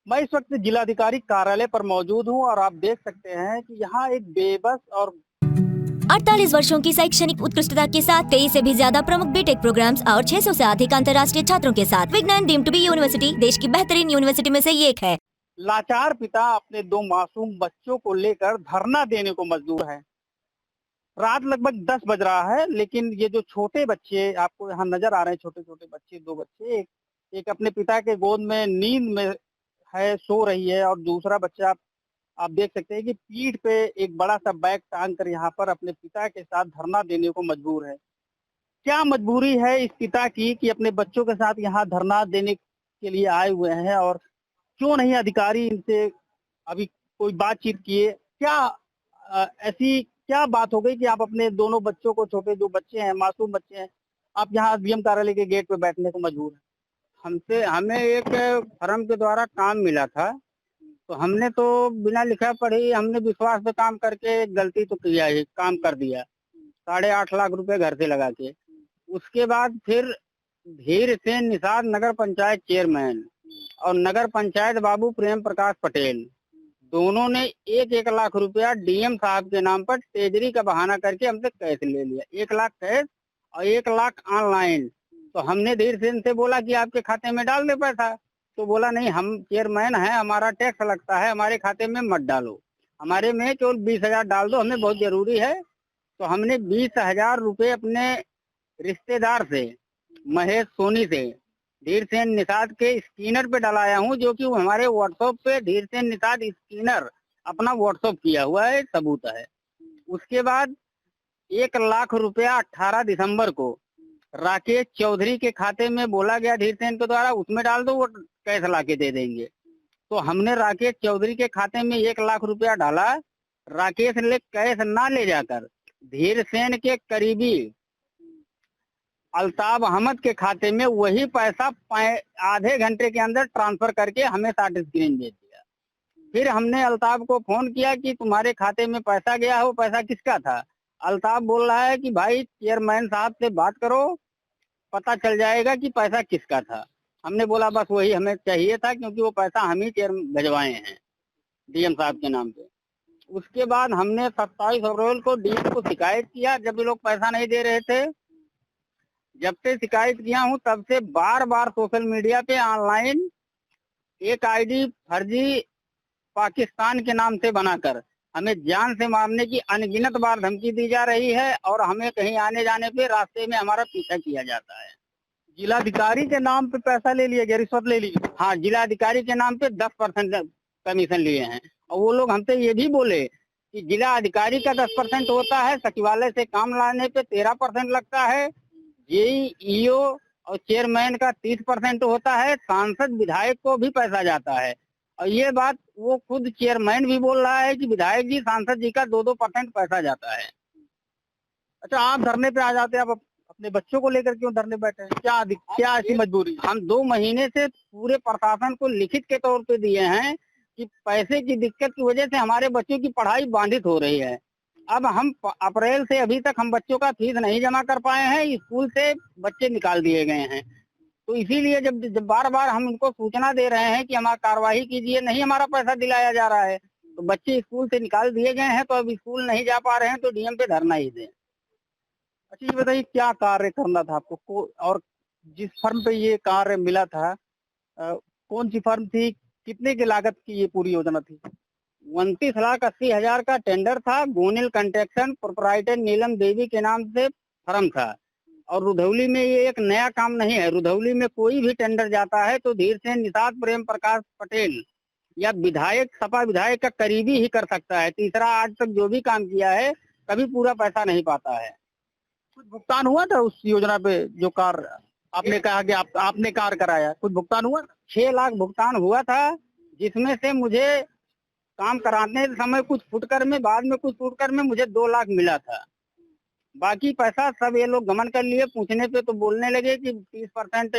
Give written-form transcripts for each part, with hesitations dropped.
मैं इस वक्त जिलाधिकारी कार्यालय पर मौजूद हूं और आप देख सकते हैं कि यहाँ एक बेबस और 48 वर्षों की शैक्षणिक उत्कृष्टता के साथ 23 से भी ज्यादा प्रमुख बीटेक प्रोग्राम्स और 600 से अधिक अंतर्राष्ट्रीय छात्रों के साथ विज्ञान डीम्ड टू बी यूनिवर्सिटी देश की बेहतरीन यूनिवर्सिटी में से एक है। लाचार पिता अपने 2 मासूम बच्चों को लेकर धरना देने को मजबूर है। रात लगभग 10 बज रहा है, लेकिन ये जो छोटे बच्चे आपको यहाँ नजर आ रहे हैं, छोटे-छोटे बच्चे, 2 बच्चे, एक अपने पिता के गोद में नींद में है, सो रही है और दूसरा बच्चा आप देख सकते हैं कि पीठ पे एक बड़ा सा बैग टांग कर यहाँ पर अपने पिता के साथ धरना देने को मजबूर है। क्या मजबूरी है इस पिता की कि अपने बच्चों के साथ यहाँ धरना देने के लिए आए हुए हैं और क्यों नहीं अधिकारी इनसे अभी कोई बातचीत किए? क्या ऐसी क्या बात हो गई कि आप अपने दोनों बच्चों को, छोटे जो बच्चे हैं, मासूम बच्चे हैं, आप यहाँ डीएम कार्यालय के गेट पे बैठने को मजबूर हैं? हमें एक फर्म के द्वारा काम मिला था, तो हमने तो बिना लिखा पढ़े हमने विश्वास पे काम करके गलती तो किया ही, काम कर दिया। 8.5 लाख रुपए घर से लगा के। उसके बाद फिर धीर से निषाद नगर पंचायत चेयरमैन और नगर पंचायत बाबू प्रेम प्रकाश पटेल दोनों ने 1-1 लाख रुपया डीएम साहब के नाम पर तेजरी का बहाना करके हमसे कैश ले लिया। 1 लाख कैश और 1 लाख ऑनलाइन। तो हमने धीर से इनसे बोला कि आपके खाते में डाल दे पैसा, तो बोला नहीं, हम चेयरमैन हैं, हमारा टैक्स लगता है, हमारे खाते में मत डालो, हमारे में केवल 20,000 डाल दो, हमें बहुत जरूरी है। तो हमने 20,000 रुपए अपने रिश्तेदार से, महेश सोनी से, धीरसेन निषाद के स्कैनर पे डलाया हूँ, जो कि वो हमारे व्हाट्सएप पे धीरसेन निषाद स्कैनर अपना व्हाट्सएप किया हुआ है, सबूत है। उसके बाद 1 लाख रुपया 18 दिसंबर को राकेश चौधरी के खाते में बोला गया धीरसेन के द्वारा, उसमें डाल दो, वो कैश ला के दे देंगे। तो हमने राकेश चौधरी के खाते में 1 लाख रुपया डाला। राकेश ने कैश ना ले जाकर धीरसेन के करीबी अल्ताफ अहमद के खाते में वही पैसा आधे घंटे के अंदर ट्रांसफर करके हमें 60 स्क्रीन भेज दिया। फिर हमने अल्ताफ को फोन किया कि तुम्हारे खाते में पैसा गया है, वो पैसा किसका था? अल्ताफ बोल रहा है कि भाई चेयरमैन साहब से बात करो, पता चल जाएगा कि पैसा किसका था। हमने बोला बस वही हमें चाहिए था, क्योंकि वो पैसा हम ही भिजवाए हैं डीएम साहब के नाम पे। उसके बाद हमने 27 अप्रैल को डीएम को शिकायत किया, जब ये लोग पैसा नहीं दे रहे थे। जब से शिकायत किया हूँ तब से बार बार सोशल मीडिया पे ऑनलाइन एक आईडी फर्जी पाकिस्तान के नाम से बनाकर हमें जान से मारने की अनगिनत बार धमकी दी जा रही है और हमें कहीं आने जाने पे रास्ते में हमारा पीछा किया जाता है। जिलाधिकारी के नाम पे पैसा ले लिया गया, रिश्वत ले ली? हाँ, जिलाधिकारी के नाम पे 10% कमीशन लिए हैं। और वो लोग हमसे ये भी बोले कि जिला अधिकारी का 10% होता है, सचिवालय से काम लाने पे 13% लगता है, जेईओ और चेयरमैन का 30% होता है, सांसद विधायक को भी पैसा जाता है। और ये बात वो खुद चेयरमैन भी बोल रहा है कि विधायक जी, सांसद जी का 2-2% पैसा जाता है। अच्छा, आप धरने पे आ जाते हैं, आप अपने बच्चों को लेकर क्यों धरने बैठे हैं? क्या ऐसी मजबूरी? हम 2 महीने से पूरे प्रशासन को लिखित के तौर पे दिए हैं कि पैसे की दिक्कत की वजह से हमारे बच्चों की पढ़ाई बाधित हो रही है। अब हम अप्रैल से अभी तक हम बच्चों का फीस नहीं जमा कर पाए हैं, स्कूल से बच्चे निकाल दिए गए हैं। तो इसीलिए जब बार बार हम उनको सूचना दे रहे हैं कि हमारा कार्रवाई कीजिए, नहीं हमारा पैसा दिलाया जा रहा है, तो बच्चे स्कूल से निकाल दिए गए हैं, तो अब स्कूल नहीं जा पा रहे हैं, तो डीएम पे धरना ही दें। अच्छा, ये बताइए क्या कार्य करना था आपको और जिस फर्म पे ये कार्य मिला था, कौन सी फर्म थी, कितने की लागत की ये पूरी योजना थी? 29,80,000 का टेंडर था। गोनिल कंस्ट्रक्शन प्रोप्राइटर नीलम देवी के नाम से फर्म था। और रुधौली में ये एक नया काम नहीं है, रुधौली में कोई भी टेंडर जाता है तो धीरसेन निषाद प्रेम प्रकाश पटेल या विधायक, सपा विधायक का करीबी ही कर सकता है। तीसरा आज तक जो भी काम किया है कभी पूरा पैसा नहीं पाता है। कुछ भुगतान हुआ था उस योजना पे? जो कार्य आपने कहा कि आपने कार्य कराया, कुछ भुगतान हुआ? 6 लाख भुगतान हुआ था, जिसमें से मुझे काम कराने समय कुछ फुटकर में, बाद में कुछ फुटकर में मुझे 2 लाख मिला था। बाकी पैसा सब ये लोग गमन कर लिए। पूछने पे तो बोलने लगे कि 30%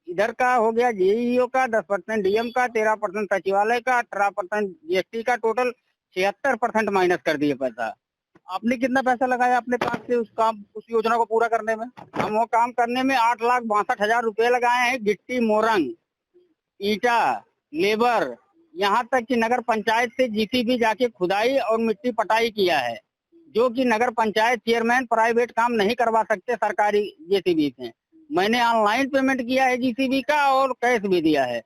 इधर का हो गया जेईओ का, 10% डीएम का, 13% सचिवालय का, 18% जीएसटी का, टोटल 76% माइनस कर दिए पैसा। आपने कितना पैसा लगाया अपने पास से उस योजना को पूरा करने में? हम वो काम करने में 8,62,000 रुपए लगाए हैं। गिट्टी, मोरंग, ईटा, लेबर, यहाँ तक कि नगर पंचायत से जीसीबी जाके खुदाई और मिट्टी पटाई किया है, जो कि नगर पंचायत चेयरमैन प्राइवेट काम नहीं करवा सकते सरकारी जेसीबी से। मैंने ऑनलाइन पेमेंट किया है जीसीबी का और कैश भी दिया है।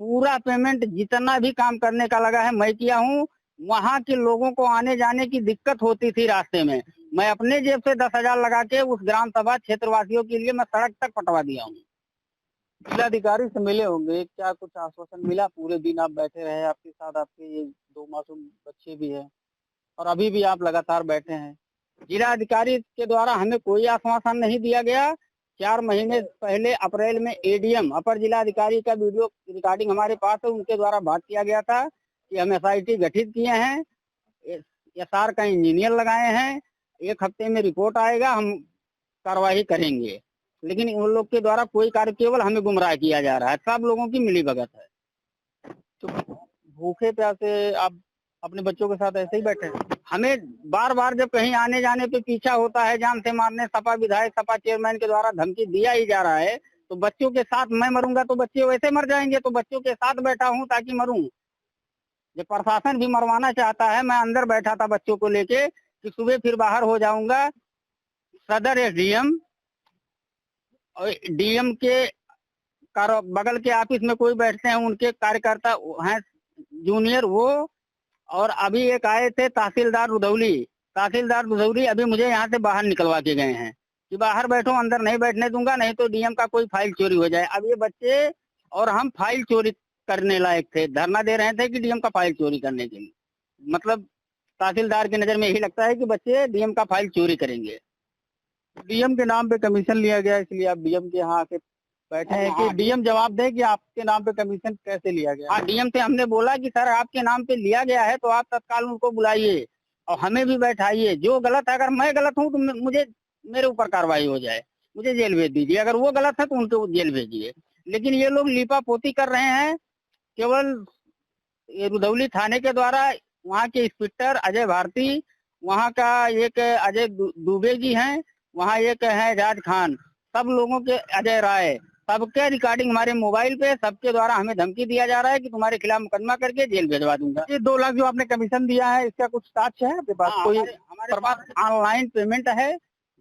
पूरा पेमेंट जितना भी काम करने का लगा है मैं किया हूँ। वहाँ के लोगों को आने जाने की दिक्कत होती थी रास्ते में, मैं अपने जेब से 10,000 लगा के उस ग्राम सभा क्षेत्रवासियों के लिए मैं सड़क तक पटवा दिया हूँ। जिलाधिकारी से मिले होंगे, क्या कुछ आश्वासन मिला? पूरे दिन आप बैठे रहे, आपके साथ आपके ये 2 मासूम बच्चे भी हैं और अभी भी आप लगातार बैठे हैं। जिलाधिकारी के द्वारा हमें कोई आश्वासन नहीं दिया गया। 4 महीने पहले अप्रैल में एडीएम अपर जिलाधिकारी का वीडियो रिकॉर्डिंग हमारे पास है, उनके द्वारा बात किया गया था कि हम एसआईटी गठित किए हैं, एसआर का इंजीनियर लगाए हैं, 1 हफ्ते में रिपोर्ट आएगा, हम कार्रवाई करेंगे। लेकिन उन लोग के द्वारा कोई कार्य, केवल हमें गुमराह किया जा रहा है। सब लोगों की मिलीभगत है। तो भूखे प्यासे आप अपने बच्चों के साथ ऐसे ही बैठे हैं? हमें बार बार जब कहीं आने जाने पे पीछा होता है, जान से मारने, सपा विधायक सपा चेयरमैन के द्वारा धमकी दिया ही जा रहा है, तो बच्चों के साथ मैं मरूंगा तो बच्चे वैसे मर जाएंगे, तो बच्चों के साथ बैठा हूँ ताकि मरूं। जब प्रशासन भी मरवाना चाहता है, मैं अंदर बैठा था बच्चों को लेके कि सुबह फिर बाहर हो जाऊंगा। सदर एसडीएम और डीएम के बगल के ऑफिस में कोई बैठते हैं, उनके कार्यकर्ता हैं जूनियर वो, और अभी एक आए थे तहसीलदार रुधौली अभी मुझे यहाँ से बाहर निकलवा के गए हैं कि बाहर बैठो, अंदर नहीं बैठने दूंगा, नहीं तो डीएम का कोई फाइल चोरी हो जाए। अब ये बच्चे और हम फाइल चोरी करने लायक थे, धरना दे रहे थे कि डीएम का फाइल चोरी करने के लिए। मतलब तहसीलदार की नजर में यही लगता है कि बच्चे डीएम का फाइल चोरी करेंगे। डीएम के नाम पे कमीशन लिया गया, इसलिए आप डीएम के यहाँ आके बैठे हैं कि डीएम जवाब दे कि आपके नाम पे कमीशन कैसे लिया गया? हाँ, डीएम से हमने बोला कि सर आपके नाम पे लिया गया है तो आप तत्काल उनको बुलाइए और हमें भी बैठाइए। जो गलत है, अगर मैं गलत हूँ तो मुझे मेरे ऊपर कार्रवाई हो जाए, मुझे जेल भेज दीजिए। अगर वो गलत है तो उनको जेल भेजिए। लेकिन ये लोग लीपापोती कर रहे हैं। केवल रुधौली थाने के द्वारा वहाँ के इंस्पेक्टर अजय भारती, वहाँ का एक अजय दुबे जी हैं, वहाँ एक है एजाज खान, सब लोगों के अजय राय, सबके रिकॉर्डिंग हमारे मोबाइल पे, सबके द्वारा हमें धमकी दिया जा रहा है कि तुम्हारे खिलाफ मुकदमा करके जेल भेजवा दूंगा। ये 2 लाख जो आपने कमीशन दिया है, इसका कुछ साक्ष्य है आपके पास? कोई हमारे पास ऑनलाइन पेमेंट है,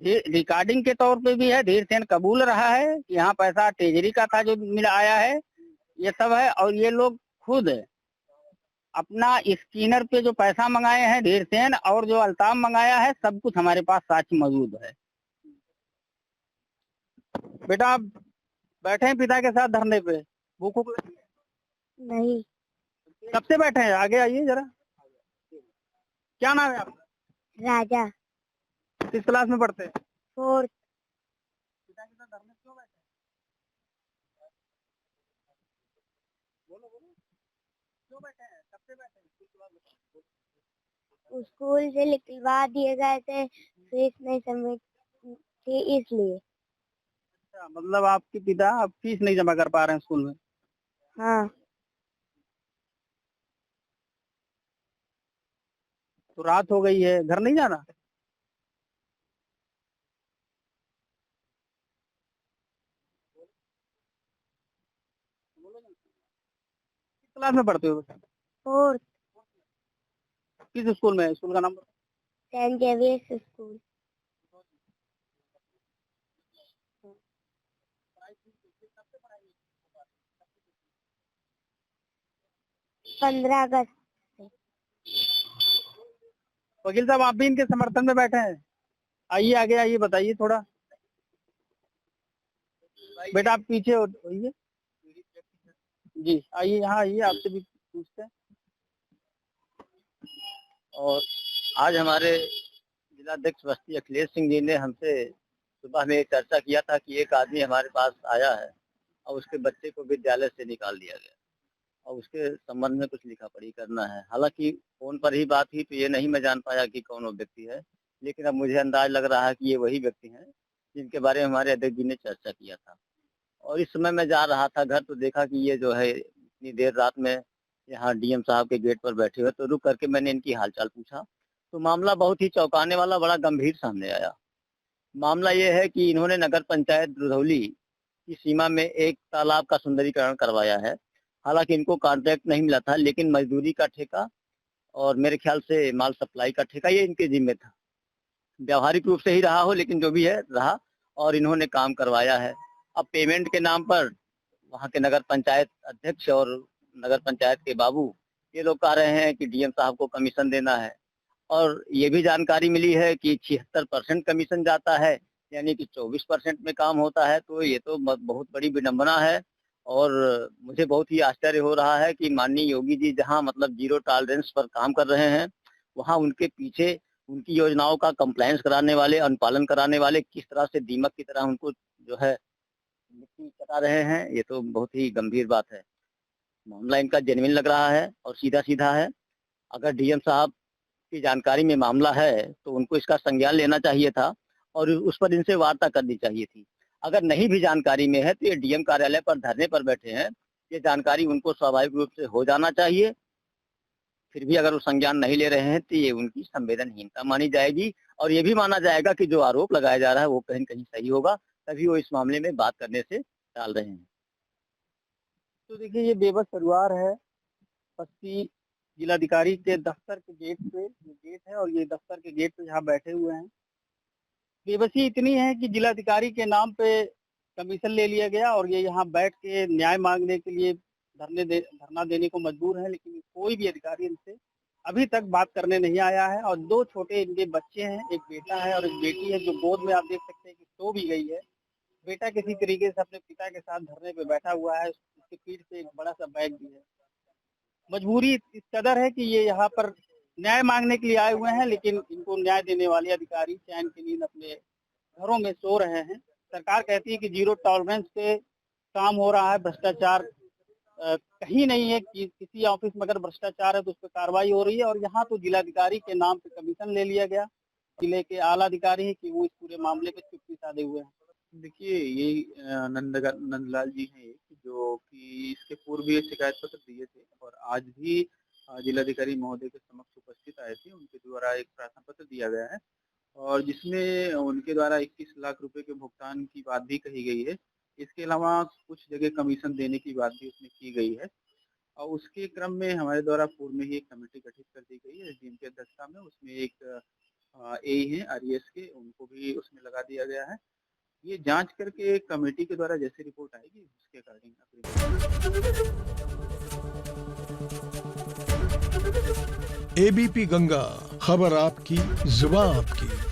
रिकॉर्डिंग के तौर पे भी है। धीर सेन कबूल रहा है कि यहाँ पैसा ट्रेजरी का था जो मिला आया है, ये सब है। और ये लोग खुद अपना स्कैनर पे जो पैसा मंगाए हैं धीर सेन और जो अल्ताफ मंगाया है, सब कुछ हमारे पास साक्ष्य मौजूद है। बेटा आप बैठे हैं पिता के साथ धरने पे, भूख लगी है? नहीं। कब से बैठे हैं? आगे आइए जरा। क्या नाम है आपका? राजा। किस क्लास में पढ़ते हैं? 4th। पिता के साथ धरने क्यों बैठे हैं? बोलो क्यों बैठे हैं? कब से बैठे हैं? स्कूल से निकलवा दिए गए थे, फीस नहीं समझ थी इसलिए। अच्छा, मतलब आपके पिता आप फीस नहीं जमा कर पा रहे हैं स्कूल में? हाँ। तो रात हो गई है, घर नहीं जाना? किस क्लास में पढ़ते हो? 4th। किस स्कूल में? स्कूल का नाम? Saint Xavier's school. पंद्रह अगस्त। वकील साहब आप भी इनके समर्थन में बैठे हैं? आइए आगे आइए, बताइए थोड़ा। बेटा आप पीछे होइए जी, आइए यहाँ आइए, आपसे भी पूछते हैं। और आज हमारे जिलाध्यक्ष बस्ती अखिलेश सिंह जी ने हमसे सुबह में चर्चा किया था कि एक आदमी हमारे पास आया है और उसके बच्चे को विद्यालय से निकाल दिया गया और उसके संबंध में कुछ लिखा पढ़ी करना है। हालांकि फोन पर ही बात हुई तो ये नहीं मैं जान पाया कि कौन वो व्यक्ति है, लेकिन अब मुझे अंदाज लग रहा है कि ये वही व्यक्ति हैं जिनके बारे में हमारे अध्यक्ष जी ने चर्चा किया था। और इस समय मैं जा रहा था घर तो देखा कि ये जो है इतनी देर रात में यहाँ डीएम साहब के गेट पर बैठे हुए, तो रुक करके मैंने इनकी हालचाल पूछा तो मामला बहुत ही चौंकाने वाला, बड़ा गंभीर सामने आया। मामला ये है कि इन्होंने नगर पंचायत रुधौली की सीमा में एक तालाब का सुंदरीकरण करवाया है हालांकि इनको कॉन्ट्रैक्ट नहीं मिला था, लेकिन मजदूरी का ठेका और मेरे ख्याल से माल सप्लाई का ठेका ये इनके जिम्मे था। व्यवहारिक रूप से ही रहा हो, लेकिन जो भी है रहा, और इन्होंने काम करवाया है। अब पेमेंट के नाम पर वहाँ के नगर पंचायत अध्यक्ष और नगर पंचायत के बाबू ये लोग कह रहे हैं कि डीएम साहब को कमीशन देना है, और ये भी जानकारी मिली है कि 76% कमीशन जाता है, यानी कि 24% में काम होता है। तो ये तो बहुत बड़ी विडंबना है, और मुझे बहुत ही आश्चर्य हो रहा है कि माननीय योगी जी जहां मतलब जीरो टॉलरेंस पर काम कर रहे हैं, वहां उनके पीछे उनकी योजनाओं का कंप्लायंस कराने वाले, अनुपालन कराने वाले किस तरह से दीमक की तरह उनको जो है मिट्टी चटा रहे हैं। ये तो बहुत ही गंभीर बात है। मामला इनका जेन्युइन लग रहा है और सीधा सीधा है। अगर डीएम साहब की जानकारी में मामला है तो उनको इसका संज्ञान लेना चाहिए था और उस पर इनसे वार्ता करनी चाहिए थी। अगर नहीं भी जानकारी में है तो ये डीएम कार्यालय पर धरने पर बैठे हैं, ये जानकारी उनको स्वाभाविक रूप से हो जाना चाहिए। फिर भी अगर वो संज्ञान नहीं ले रहे हैं तो ये उनकी संवेदनहीनता मानी जाएगी, और ये भी माना जाएगा कि जो आरोप लगाया जा रहा है वो कहीं न कहीं सही होगा, तभी वो इस मामले में बात करने से टाल रहे हैं। तो देखिए, ये बेबस परिवार है, बस्ती जिलाधिकारी के दफ्तर के गेट पे, ये गेट है और ये दफ्तर के गेट पे जहाँ बैठे हुए हैं। बेबसी इतनी है कि जिलाधिकारी के नाम पे कमीशन ले लिया गया और ये यहाँ बैठ के न्याय मांगने के लिए धरना देने को मजबूर है, लेकिन कोई भी अधिकारी इनसे अभी तक बात करने नहीं आया है। और 2 छोटे इनके बच्चे हैं, एक बेटा है और एक बेटी है, जो गोद में आप देख सकते हैं कि सो भी गई है। बेटा किसी तरीके से अपने पिता के साथ धरने पे बैठा हुआ है, उसकी पीठ पे एक बड़ा सा बैग भी है। मजबूरी इस कदर है कि ये यहाँ पर न्याय मांगने के लिए आए हुए हैं, लेकिन इनको न्याय देने वाले अधिकारी चैन की नींद अपने घरों में सो रहे हैं। सरकार कहती है कि जीरो टॉलरेंस पे काम हो रहा है, भ्रष्टाचार कहीं नहीं है कि किसी ऑफिस में अगर भ्रष्टाचार है तो उस पर कार्रवाई हो रही है, और यहाँ तो जिलाधिकारी के नाम पे कमीशन ले लिया गया। जिले के आला अधिकारी है कि वो इस पूरे मामले पे चुप्पी साधे हुए हैं। देखिए, यही नंदलाल जी हैं जो कि इसके पूर्व भी शिकायत पत्र दिए थे और आज भी जिलाधिकारी महोदय के समक्ष उपस्थित आए थे। उनके द्वारा एक प्रार्थना पत्र दिया गया है और जिसमें उनके द्वारा 21 लाख रुपए के भुगतान की बात भी कही गई है। इसके अलावा कुछ जगह कमीशन देने की बात भी उसमें की गई है, और उसके क्रम में हमारे द्वारा पूर्व में ही एक कमेटी गठित कर दी गई है एसडीएम की अध्यक्षता में। उसमें एक एई है आरईएस के, उनको भी उसमें लगा दिया गया है। ये जांच करके कमेटी के द्वारा जैसे रिपोर्ट आएगी उसके अकॉर्डिंग। एबीपी गंगा, खबर आपकी, जुबान आपकी।